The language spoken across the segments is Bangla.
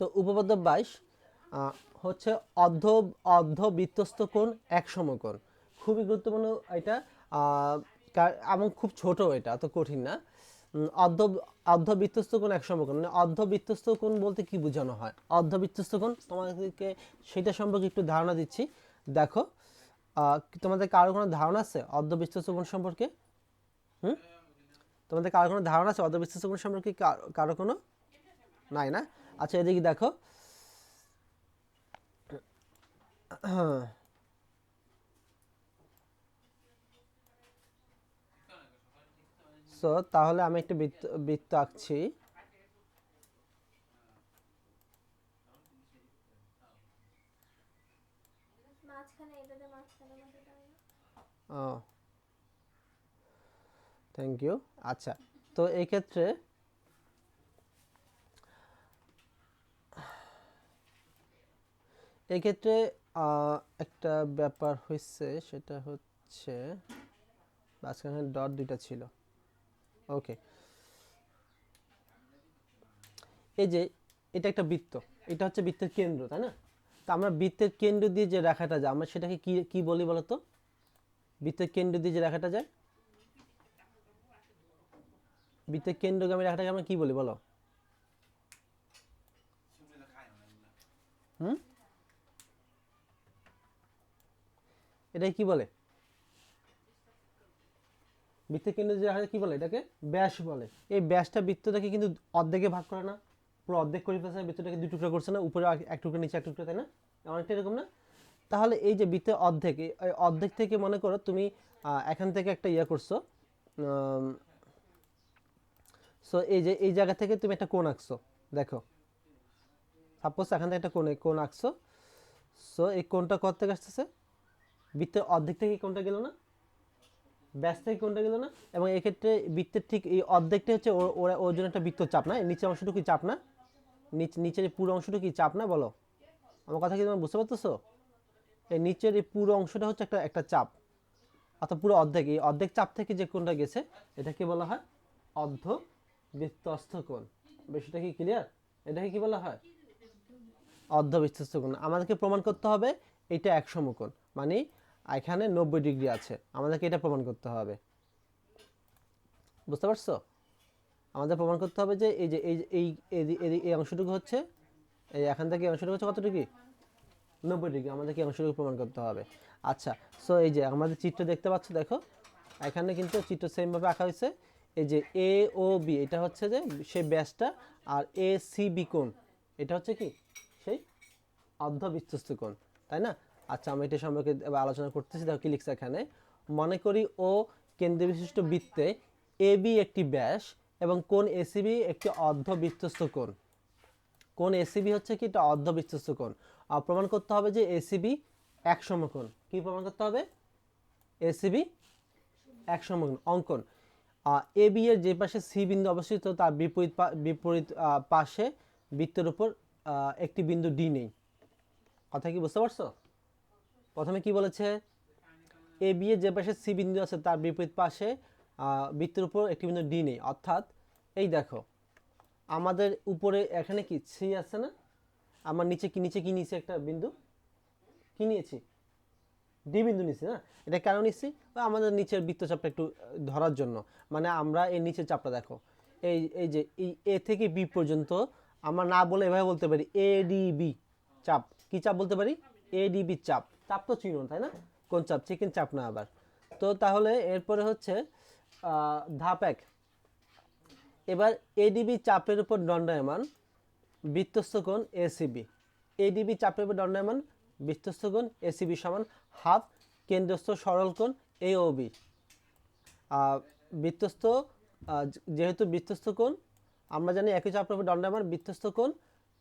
তো উপপাদ্য 22 হচ্ছে অর্ধ অর্ধবৃত্তস্থ কোণ এক সমকোণ। খুবই গুরুত্বপূর্ণ এটা, এবং খুব ছোট, এটা অত কঠিন না। অর্ধ অর্ধবৃত্তস্থ কোণ এক সমকোণ, মানে অর্ধবৃত্তস্থ কোণ বলতে কি বোঝানো হয়? অর্ধবৃত্তস্থ কোণ তোমাদেরকে সেটা সম্পর্কে একটু ধারণা দিচ্ছি। দেখো, তোমাদের কারো কোনো ধারণা আছে অর্ধবৃত্তস্থ কোণ সম্পর্কে? তোমাদের কারো কোনো ধারণা আছে অর্ধবৃত্তস্থ কোণ সম্পর্কে? কারো কোনো নাই না? আচ্ছা, এদিকে দেখো। সো তাহলে আমি একটা বৃত্ত আঁকছি। ও, থ্যাংক ইউ। আচ্ছা, তো এই ক্ষেত্রে একটা ব্যাপার হয়েছে, সেটা হচ্ছে মাঝখানে ডট দুইটা ছিল। ওকে, এই যে এটা একটা বৃত্ত, এটা হচ্ছে বৃত্তের কেন্দ্র, তাই না? তো আমরা বৃত্তের কেন্দ্র দিয়ে যে রেখাটা যায়, আমরা সেটাকে কি কি বলি বলো তো? বৃত্তের কেন্দ্র দিয়ে যে রেখাটা যায়, বৃত্তের কেন্দ্রগামী রেখাটাকে আমরা কি বলি বলো? এটাকে কি বলে? বৃত্তের কেন্দ্র যে রেখাটা কি বলে? এটাকে ব্যাস বলে। এই ব্যাসটা বৃত্তটাকে কিন্তু অর্ধেকে ভাগ করে না, পুরো অর্ধেক করে ফেলছে, বৃত্তটাকে দুই টুকরা করছে না, উপরে এক টুকরা নিচে এক টুকরা, তাই না? অনেকটা এরকম না? তাহলে এই যে বৃত্তের অর্ধেক, এই অর্ধেক থেকে মনে করো তুমি এখান থেকে একটা ইয়ে করছো। সো এই যে এই জায়গা থেকে তুমি একটা কোণ আঁকছো, দেখো, সাপোজ এখান থেকে একটা কোণ আঁকছো। সো এই কোণটা কত থেকে আসতেছে? বৃত্তের অর্ধেক থেকে কোণটা গেল না, ব্যাস থেকে কোণটা গেল না? এবং এক্ষেত্রে বৃত্তের ঠিক এই অর্ধেকটা হচ্ছে ওর জন্য একটা বৃত্ত চাপ না? নিচের অংশটুকু চাপ না? নিচের পুরো অংশটুকু চাপ না বলো? আমার কথা কি তোমরা বুঝতে পারতেছো? এই নিচের এই পুরো অংশটা হচ্ছে একটা একটা চাপ, অর্থাৎ পুরো অর্ধেক, এই অর্ধেক চাপ থেকে যে কোণটা গেছে এটাকে বলা হয় অর্ধবৃত্তস্থ কোণ। বিষয়টা কি ক্লিয়ার? এটাকে কি বলা হয়? অর্ধবৃত্তস্থ কোণ। আমাদেরকে প্রমাণ করতে হবে এটা এক সমকোণ, মানে এখানে 90 ডিগ্রি আছে, আমাদেরকে এটা প্রমাণ করতে হবে। বুঝতে পারছো? আমাদের প্রমাণ করতে হবে যে এই যে এই অংশটুকু হচ্ছে, এই এখান থেকে এই অংশটুকু হচ্ছে কত ডিগ্রি? 90 ডিগ্রি। আমাদেরকে এই অংশটুকু প্রমাণ করতে হবে। আচ্ছা, সো এই যে আমাদের চিত্র দেখতে পাচ্ছ, দেখো এখানে কিন্তু চিত্র সেমভাবে আঁকা হয়েছে। এই যে এ ও বি, এটা হচ্ছে যে সেই ব্যাসটা, আর এ সি বি কোণ, এটা হচ্ছে কি সেই অর্ধবৃত্তস্থ কোণ, তাই না? আচ্ছা, আমি এটা সম্পর্কে আলোচনা করতেছি। দেখো কি লিখছে এখানে, মনে করি ও কেন্দ্র বিশিষ্ট বৃত্তে এ বি একটি ব্যাস এবং কোণ এসিবি একটি অর্ধবৃত্তস্থ কোণ। কোণ এসিবি হচ্ছে কি, এটা অর্ধবৃত্তস্থ কোণ। প্রমাণ করতে হবে যে এসিবি এক সমকোণ। কি প্রমাণ করতে হবে? এসিবি এক সমকোণ অঙ্কন। এ বি এর যে পাশে সি বিন্দু অবস্থিত তার বিপরীত পাশে বৃত্তের উপর একটি বিন্দু ডি নেই। কথা কি বুঝতে পারছো? প্রথমে কি বলেছে? এ বি এর যে পাশে সি বিন্দু আছে তার বিপরীত পাশে বৃত্তের উপর একটি বিন্দু ডি নেই। অর্থাৎ এই দেখো, আমাদের উপরে এখানে কি সি আছে না? আমার নিচে কি নিচে একটা বিন্দু কি নিয়েছি? ডি বিন্দু নিচ্ছি না? এটা কেন নিচ্ছি? আমাদের নিচের বৃত্তচাপটা একটু ধরার জন্য। মানে আমরা এই নিচের চাপটা দেখো, এই যে এই এ থেকে বি পর্যন্ত আমরা না বলে এভাবে বলতে পারি এ ডি বি চাপ। কি চাপ বলতে পারি? এ ডি বি চাপ। চাপ তো চিহ্ন, তাই না? কোন চাপ? চিকেন চাপ না আবার। তো তাহলে এরপরে হচ্ছে ধাপ 1। এবার এডিবি চাপের উপর দণ্ডায়মান বৃত্তস্থ কোণ এসিবি। এডিবি চাপের উপর দণ্ডায়মান বৃত্তস্থ কোণ এসিবি সমান হাফ কেন্দ্রস্থ সরল কোণ এওবি। বৃত্তস্থ, যেহেতু বৃত্তস্থ কোণ আমরা জানি একই চাপের উপর দণ্ডায়মান বৃত্তস্থ কোণ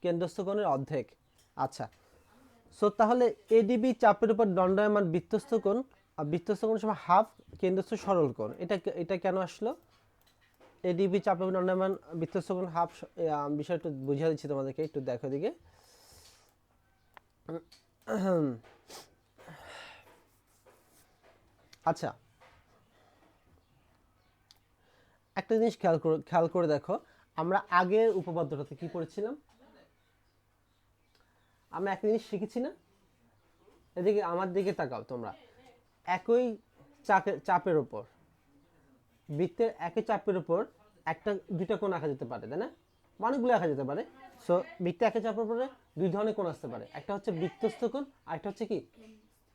কেন্দ্রস্থ কোণের অর্ধেক। আচ্ছা, সো তাহলে এডিবি চাপের উপর দণ্ডায়মান বৃত্তস্থ কোণ সমান হাফ কেন্দ্রস্থ সরল কোণ। এটা কেন আসলো? এডিবি চাপের উপর দণ্ডায়মান বৃত্তস্থ কোণ হাফ, বিষয়টা একটু বুঝিয়ে দিচ্ছি তোমাদেরকে, একটু দেখো দিকে। আচ্ছা, একটা জিনিস খেয়াল করে দেখো, আমরা আগের উপপাদ্যটাতে কি পড়েছিলাম? আমরা একটা জিনিস শিখেছি না, এদিকে আমার দিকে তাকাও তোমরা, একই চাপের উপর, বৃত্তের একই চাপের উপর একটা দুইটা কোণ আঁকা যেতে পারে, তাই না? অনেকগুলো আঁকা যেতে পারে। সো বৃত্তে একই চাপের উপরে দুই ধরনের কোণ আসতে পারে, একটা হচ্ছে বৃত্তস্থ কোণ আর একটা হচ্ছে কি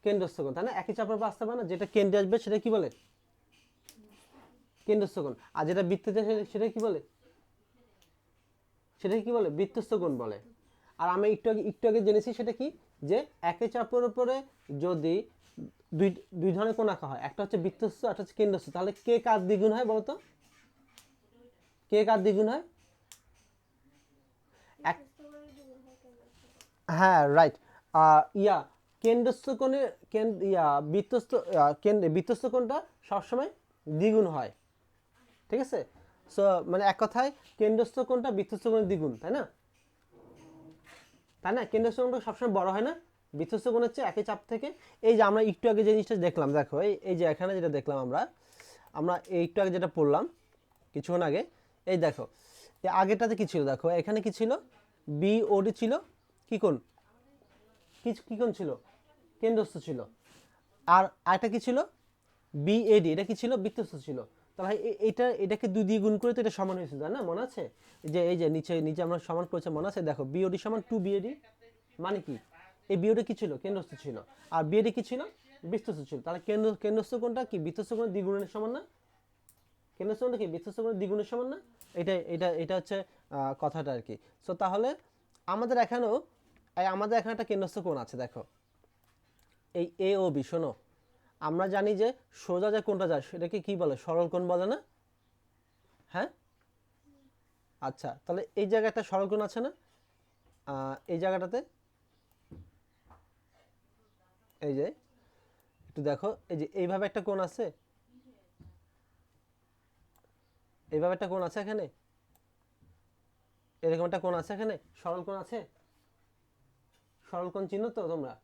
কেন্দ্রস্থ কোণ, তাই না? একই চাপের উপর আসতে পারে না, যেটা কেন্দ্রে আসবে সেটা কি বলে? কেন্দ্রস্থ কোণ। আর যেটা বৃত্তে সেটা কি বলে? সেটাকে কি বলে? বৃত্তস্থ কোণ বলে। আর আমি একটু আগে জেনেছি সেটা কি, যে একই চাপের উপরে যদি দুই দুই ধরনের কোণ আঁকা হয়, একটা হচ্ছে বৃত্তস্থ একটা হচ্ছে কেন্দ্রস্থ, তাহলে কে কার দ্বিগুণ হয় বলতো? কে কার দ্বিগুণ হয়? হ্যাঁ, রাইট। ইয়া কেন্দ্রস্থ কোণে বৃত্তস্থ কোণটা সবসময় দ্বিগুণ হয়, ঠিক আছে? সো মানে এক কথায় কেন্দ্রস্থ কোণটা বৃত্তস্থ কোণের দ্বিগুণ, তাই না? তাই না? কেন্দ্রস্থ কোণটা সবসময় বড় হয় না বৃত্তস্থ কোণ হচ্ছে একই চাপ থেকে। এই যে আমরা একটু আগে যে জিনিসটা দেখলাম, দেখো এই যে এখানে যেটা দেখলাম আমরা আমরা একটু আগে যেটা পড়লাম কিছুক্ষণ আগে, এই দেখো এই আগেরটাতে কি ছিল, দেখো এখানে কি ছিল, বিওডি ছিল, কি কোণ? কি কোণ ছিল? কেন্দ্রস্থ ছিল। আর আরেকটা কি ছিল? বিএডি, এটা কি ছিল? বৃত্তস্থ ছিল। তাহলে এটাকে 2 দিয়ে গুণ করে তো এটা সমান হয়েছে, তাই না? মনে আছে? যে এই যে নিচে নিচে আমরা সমান করেছে, মনে আছে? দেখো বিওডি সমান 2 বিএডি, মানে কি এই বিওডি কি ছিল? কেন্দ্রস্থ ছিল। আর বিএডি কি ছিল? বৃত্তস্থ ছিল। তাহলে কেন্দ্রস্থ কোণটা কি বৃত্তস্থ কোণের দ্বিগুণের সমান না? কেন্দ্রস্থ কোণটা কি বৃত্তস্থ কোণের দ্বিগুণের সমান না? এটা হচ্ছে কথাটা আর কি। সো তাহলে আমাদের এখানেও একটা কেন্দ্রস্থ কোণ আছে, দেখো এই এ ও বি। শোনো, আমরা জানি যে সোজা যে কোণটা যায় সেটাকে কি বলে? সরল কোণ বলে না? হ্যাঁ, আচ্ছা, তাহলে এই জায়গায় একটা সরল কোণ আছে না? এই জায়গাটাতে এই যে একটু দেখো, এই যে এইভাবে একটা কোণ আছে, এইভাবে একটা কোণ আছে এখানে, এরকম একটা কোণ আছে এখানে, সরল কোণ আছে। সরল কোণ চিনো তো তোমরা?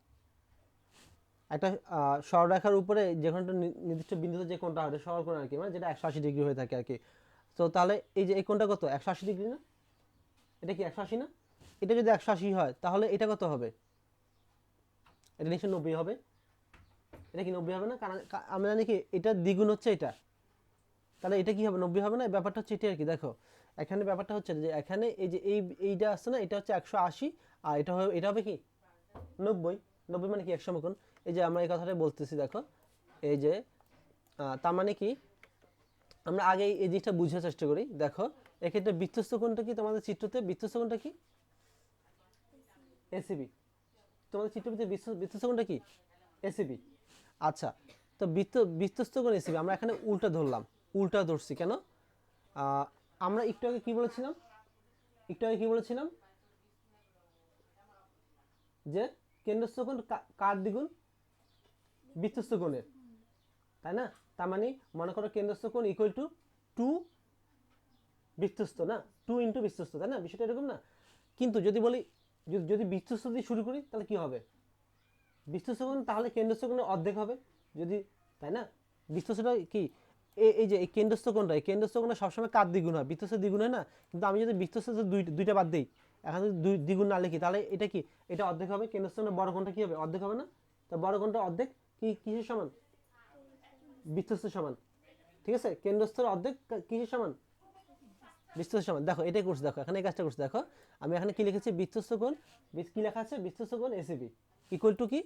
একটা সরলরেখার উপরে যে কোণটা নির্দিষ্ট বিন্দুতে যে কোণটা হয় সরল কোণ আর কি, মানে যেটা 180 ডিগ্রি হয়ে থাকে আর কি। তো তাহলে এই যে এই কোণটা কত? 180 ডিগ্রি না? এটা কি 180 না? এটা যদি 180 হয় তাহলে এটা কত হবে? এটা নিশ্চয়ই 90 হবে। এটা কি 90 হবে না? কারণ আমরা জানি কি এটা দ্বিগুণ হচ্ছে এটা, তাহলে এটা কি হবে? 90 হবে না? ব্যাপারটা হচ্ছে এটা আর কি। দেখো এখানে ব্যাপারটা হচ্ছে যে এখানে এই যে এইটা আসছে না, এটা হচ্ছে 180, আর এটা হবে কি 90। 90 মানে কি 100 সমকোণ। এই যে আমরা এই কথাটাই বলতেছি, দেখো এই যে তার মানে কি আমরা আগে এই জিনিসটা বুঝার চেষ্টা করি। দেখো এক্ষেত্রে বৃত্তস্থ কোণটা কি তোমাদের চিত্রতে? বৃত্তস্থ কোণটা কি? এসিবি। তোমাদের চিত্রতে বৃত্তস্থ কোণটা কি? এসিবি। আচ্ছা, তো বৃত্তস্থ কোণ এসিবি আমরা এখানে উল্টা ধরলাম। উল্টা ধরছি কেন? আমরা একটু আগে কি বলেছিলাম? যে কেন্দ্রস্থ কোণ কার দ্বিগুণ? বৃত্তস্থ কোণের, তাই না? তার মানে মনে করো কেন্দ্রস্থ কোণ ইকুয়াল টু 2 বৃত্তস্থ, না 2 ইন্টু বৃত্তস্থ, তাই না? বিষয়টা এরকম না? কিন্তু যদি বলি যদি বৃত্তস্থ দিয়ে শুরু করি তাহলে কি হবে? বৃত্তস্থ কোণ তাহলে কেন্দ্রস্থ কোণের অর্ধেক হবে যদি, তাই না? বৃত্তস্থটা কি এই যে এই কেন্দ্রস্থ কোণটা, এই কেন্দ্রস্থ কোণটা সবসময় কার দ্বিগুণ হয়? বৃত্তস্থ দ্বিগুণ হয় না? কিন্তু আমি যদি বৃত্তস্থ দুইটা বাদ দিই, এখন যদি দ্বিগুণ না লিখি তাহলে এটা কি? এটা অর্ধেক হবে। কেন্দ্রস্থ কোণের বড় কোণটা কি হবে? অর্ধেক হবে না? তা বড় কোণটা অর্ধেক কি কিসের সমান? বৃত্তস্থ সমান, ঠিক আছে? কেন্দ্রস্থের অর্ধেক কিসের সমান? বৃত্তস্থ সমান। দেখো এটাই করছি, দেখো এখানে এই কাজটা করছি। দেখো আমি এখানে কি লিখেছি? বৃত্তস্থ কোণ, কি লেখা আছে? বৃত্তস্থ কোণ এসিবি ইকুয়াল টু কি?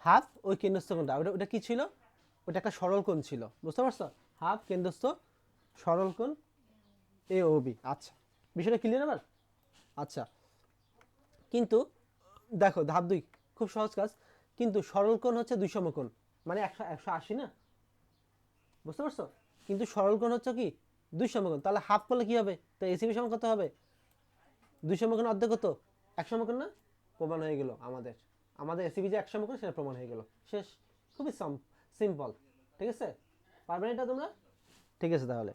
হাফ ওই কেন্দ্রস্থ কোণটা। ওটা কি ছিল? ওটা একটা সরল কোণ ছিল, বুঝতে পারছো? হাফ কেন্দ্রস্থ সরল কোণ এ ও বি। আচ্ছা, বিষয়টা ক্লিয়ার আবার? আচ্ছা, কিন্তু দেখো ধাপ 2 খুব সহজ কাজ, কিন্তু সরল কোণ হচ্ছে 2 সমকোণ, মানে 180 না? বুঝতে পারছো? কিন্তু সরল কোণ হচ্ছে কি 2 সমকোণ, তাহলে হাফ করলে কি হবে? তো এসিবি সমান কত হবে? 2 সমকোণ অর্ধেক কত? 1 সমকোণ না? প্রমাণ হয়ে গেল আমাদের এসিবি যে 1 সমকোণ সেটা প্রমাণ হয়ে গেল। শেষ। খুবই সিম্পল, ঠিক আছে? পারবে না এটা তোমরা? ঠিক আছে তাহলে।